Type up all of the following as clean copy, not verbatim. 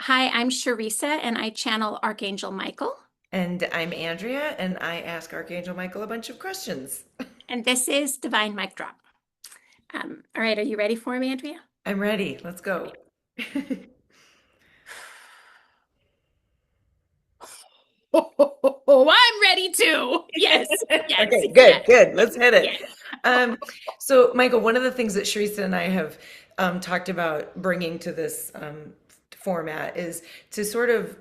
Hi, I'm Sherisa and I channel Archangel Michael. And I'm Andrea, and I ask Archangel Michael a bunch of questions. And this is Divine Mic Drop. All right, are you ready for me, Andrea? I'm ready. Let's go. Oh, I'm ready too. Yes, yes, Okay, good, yes, good. Let's hit it. yes. Um, so, Michael, one of the things that Sherisa and I have talked about bringing to this format is to sort of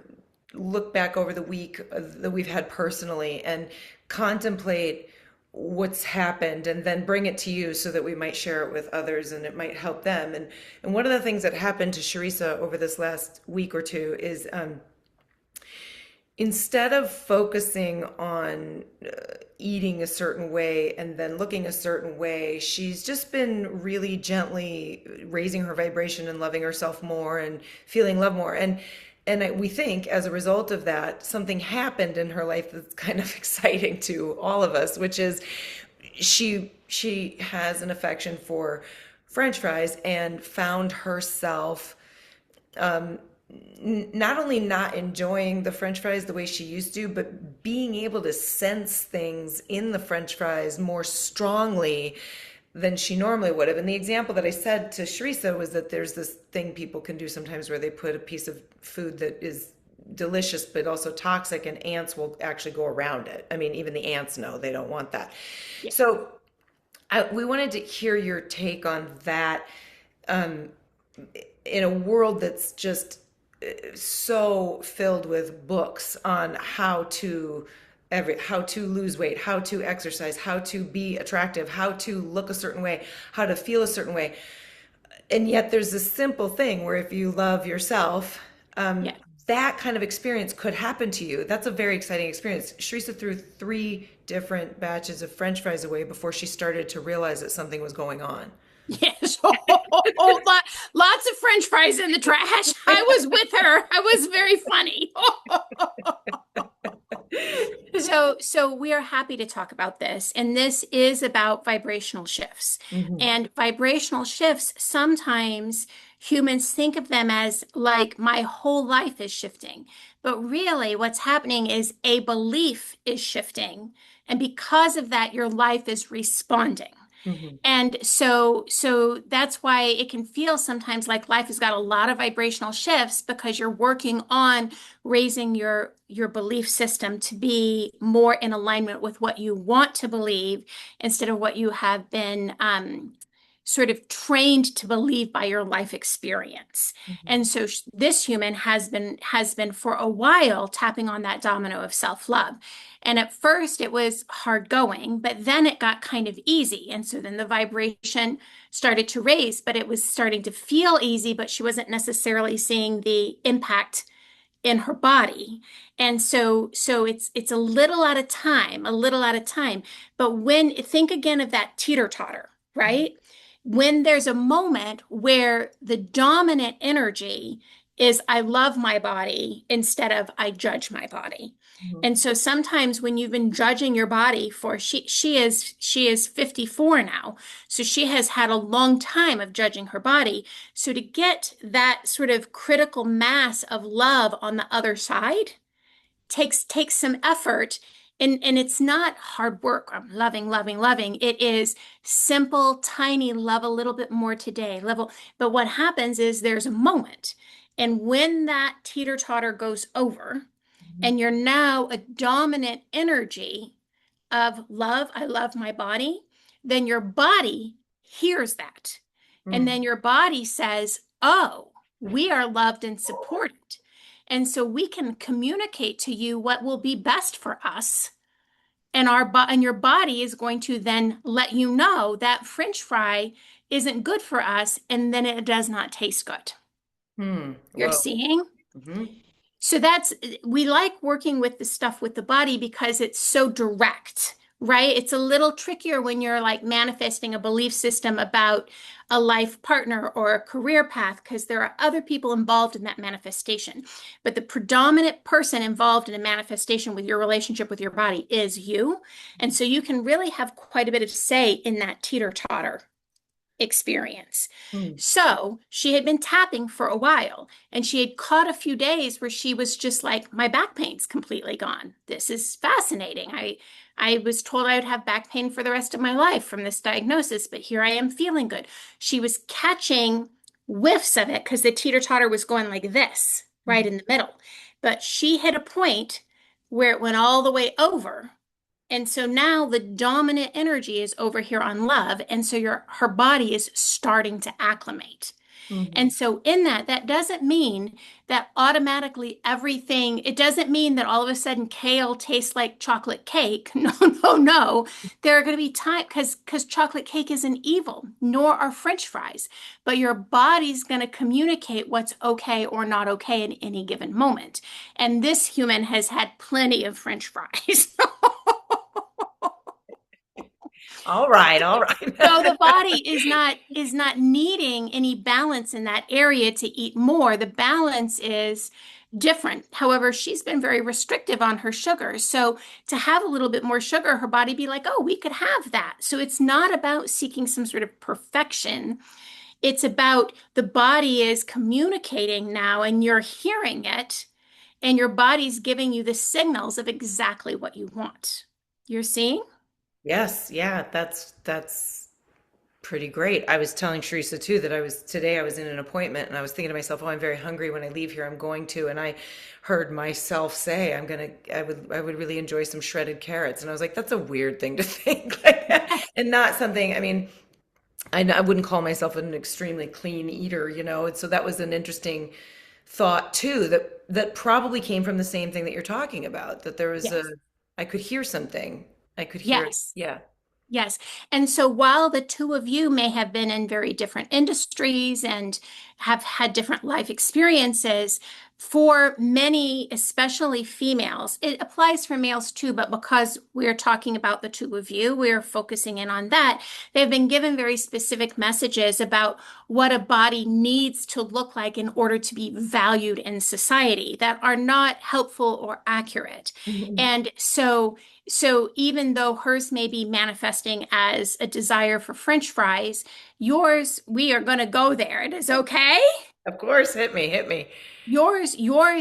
look back over the week that we've had personally and contemplate what's happened and then bring it to you so that we might share it with others and it might help them. And one of the things that happened to Sherisa over this last week or two is instead of focusing on eating a certain way and then looking a certain way, she's just been really gently raising her vibration and loving herself more and feeling love more. We think as a result of that, something happened in her life that's kind of exciting to all of us, which is she has an affection for French fries and found herself not only not enjoying the French fries the way she used to, but being able to sense things in the French fries more strongly than she normally would have. And the example that I said to Sharisa was that there's this thing people can do sometimes where they put a piece of food that is delicious but also toxic, and ants will actually go around it. I mean, even the ants know they don't want that. Yeah. So we wanted to hear your take on that in a world that's just so filled with books on how to lose weight, how to exercise, how to be attractive, how to look a certain way, how to feel a certain way. And yet there's this simple thing where if you love yourself, Yeah. that kind of experience could happen to you. That's a very exciting experience. Sharisa threw 3 different batches of French fries away before she started to realize that something was going on. Yes. Lots of French fries in the trash. I was with her. I was very funny. So we are happy to talk about this. And this is about vibrational shifts. Mhm. And vibrational shifts, sometimes humans think of them as like my whole life is shifting. But really, what's happening is a belief is shifting. And because of that, your life is responding. Mhm. And so that's why it can feel sometimes like life has got a lot of vibrational shifts because you're working on raising your belief system to be more in alignment with what you want to believe instead of what you have been sort of trained to believe by your life experience. Mhm. And so this human has been for a while tapping on that domino of self-love. And at first it was hard going, but then it got kind of easy. And so then the vibration started to raise, but it was starting to feel easy, but she wasn't necessarily seeing the impact in her body. And so it's a little at a time, a little at a time. But when think again of that teeter-totter, right? When there's a moment where the dominant energy is I love my body instead of I judge my body. Mhm. And so sometimes when you've been judging your body for she is 54 now. So she has had a long time of judging her body. So to get that sort of critical mass of love on the other side takes some effort. And it's not hard work. I'm loving, loving, loving. It is simple, tiny love a little bit more today. Level. But what happens is there's a moment. And when that teeter-totter goes over, Mhm. and you're now a dominant energy of love, I love my body, then your body hears that. And Mhm. then your body says, oh, we are loved and supported. And so we can communicate to you what will be best for us. And your body is going to then let you know that French fry isn't good for us, and then it does not taste good. Hmm. You're Whoa. seeing? Mhm. So we like working with the stuff with the body because it's so direct, right? It's a little trickier when you're like manifesting a belief system about a life partner or a career path because there are other people involved in that manifestation. But the predominant person involved in a manifestation with your relationship with your body is you. And so you can really have quite a bit of say in that teeter-totter. experience. Mm. So she had been tapping for a while and she had caught a few days where she was just like, my back pain's completely gone. This is fascinating. I was told I would have back pain for the rest of my life from this diagnosis, but here I am feeling good. She was catching whiffs of it because the teeter-totter was going like this, right in the middle. But she hit a point where it went all the way over, and so now the dominant energy is over here on love. And so her body is starting to acclimate. Mhm. And so in that, that doesn't mean that automatically everything, it doesn't mean that all of a sudden kale tastes like chocolate cake. No, no, no. There are going to be time because chocolate cake isn't evil, nor are French fries. But your body's going to communicate what's okay or not okay in any given moment. And this human has had plenty of French fries. All right, all right. So the body is not needing any balance in that area to eat more. The balance is different. However, she's been very restrictive on her sugar. So to have a little bit more sugar, her body be like, "Oh, we could have that." So it's not about seeking some sort of perfection. It's about the body is communicating now and you're hearing it and your body's giving you the signals of exactly what you want. You're seeing? Yes, yeah, that's pretty great. I was telling Sherisa too that I was in an appointment and I was thinking to myself, oh, I'm very hungry when I leave here. I'm going to, and I heard myself say, I would really enjoy some shredded carrots. And I was like, that's a weird thing to think, like, and not something. I mean, I wouldn't call myself an extremely clean eater, you know. And so that was an interesting thought too. That probably came from the same thing that you're talking about. That there was Yes. I could hear something. I could hear, Yes. yeah. Yes. And so while the two of you may have been in very different industries and have had different life experiences, for many, especially females, it applies for males too, but because we're talking about the two of you, we're focusing in on that. They've been given very specific messages about what a body needs to look like in order to be valued in society that are not helpful or accurate. Mhm. And so even though hers may be manifesting as a desire for French fries, yours, we are going to go there. It is okay. Of course, hit me. Yours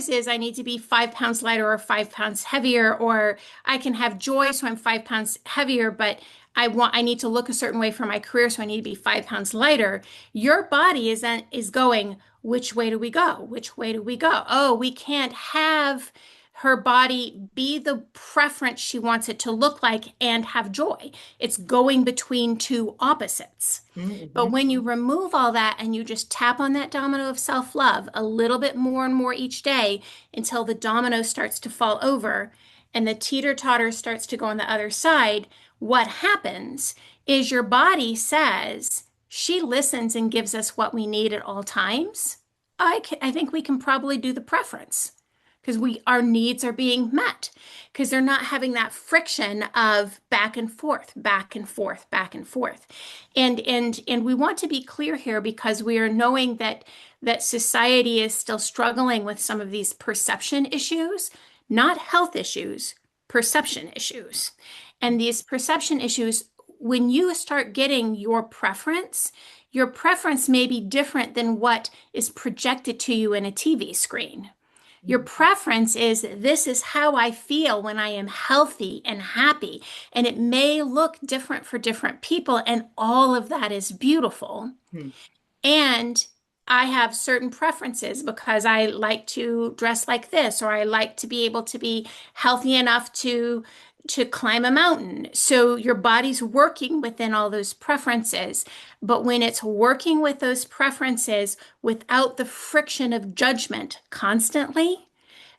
is I need to be 5 pounds lighter or 5 pounds heavier, or I can have joy, so I'm 5 pounds heavier, but I need to look a certain way for my career, so I need to be 5 pounds lighter. Your body is going, which way do we go? Which way do we go? Oh, we can't have her body be the preference she wants it to look like and have joy. It's going between two opposites. But Mm-hmm. when you remove all that and you just tap on that domino of self love a little bit more and more each day until the domino starts to fall over and the teeter totter starts to go on the other side, what happens is your body says, she listens and gives us what we need at all times. I think we can probably do the preference because our needs are being met because they're not having that friction of back and forth, back and forth, back and forth. And we want to be clear here because we are knowing that society is still struggling with some of these perception issues, not health issues, perception issues. And these perception issues, when you start getting your preference may be different than what is projected to you in a TV screen. Your preference is this is how I feel when I am healthy and happy. And it may look different for different people, and all of that is beautiful. And I have certain preferences because I like to dress like this, or I like to be able to be healthy enough to climb a mountain. So your body's working within all those preferences. But when it's working with those preferences without the friction of judgment constantly,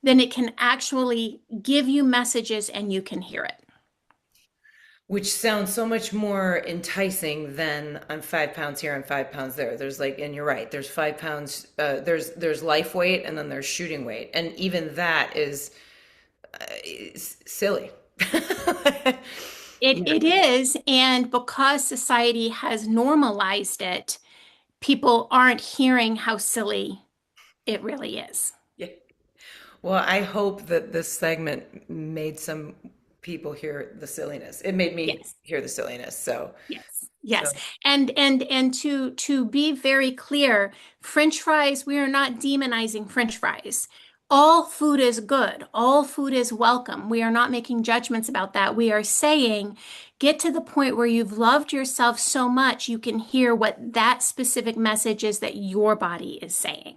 then it can actually give you messages and you can hear it. Which sounds so much more enticing than I'm 5 pounds here, I'm 5 pounds there. There's like, and you're right, there's 5 pounds, there's life weight and then there's shooting weight. And even that is silly. It Yeah. it is, and because society has normalized it, people aren't hearing how silly it really is. Yeah. Well, I hope that this segment made some people hear the silliness. It made me Yes, hear the silliness. So yes. So, Yes. And to be very clear, French fries, we are not demonizing French fries. All food is good. All food is welcome. We are not making judgments about that. We are saying get to the point where you've loved yourself so much you can hear what that specific message is that your body is saying.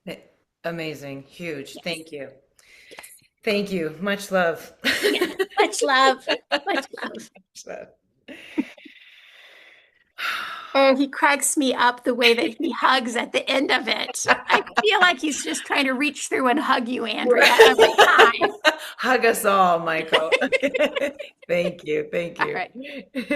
eh, amazing, huge. Yes. Thank you. Yes. Thank you. Much love. Yeah. Much love. Much love. So- Oh, he cracks me up the way that he hugs at the end of it. I feel like he's just trying to reach through and hug you, Andrea, every time. Hug us all, Michael. Okay. Thank you. Thank All right. you.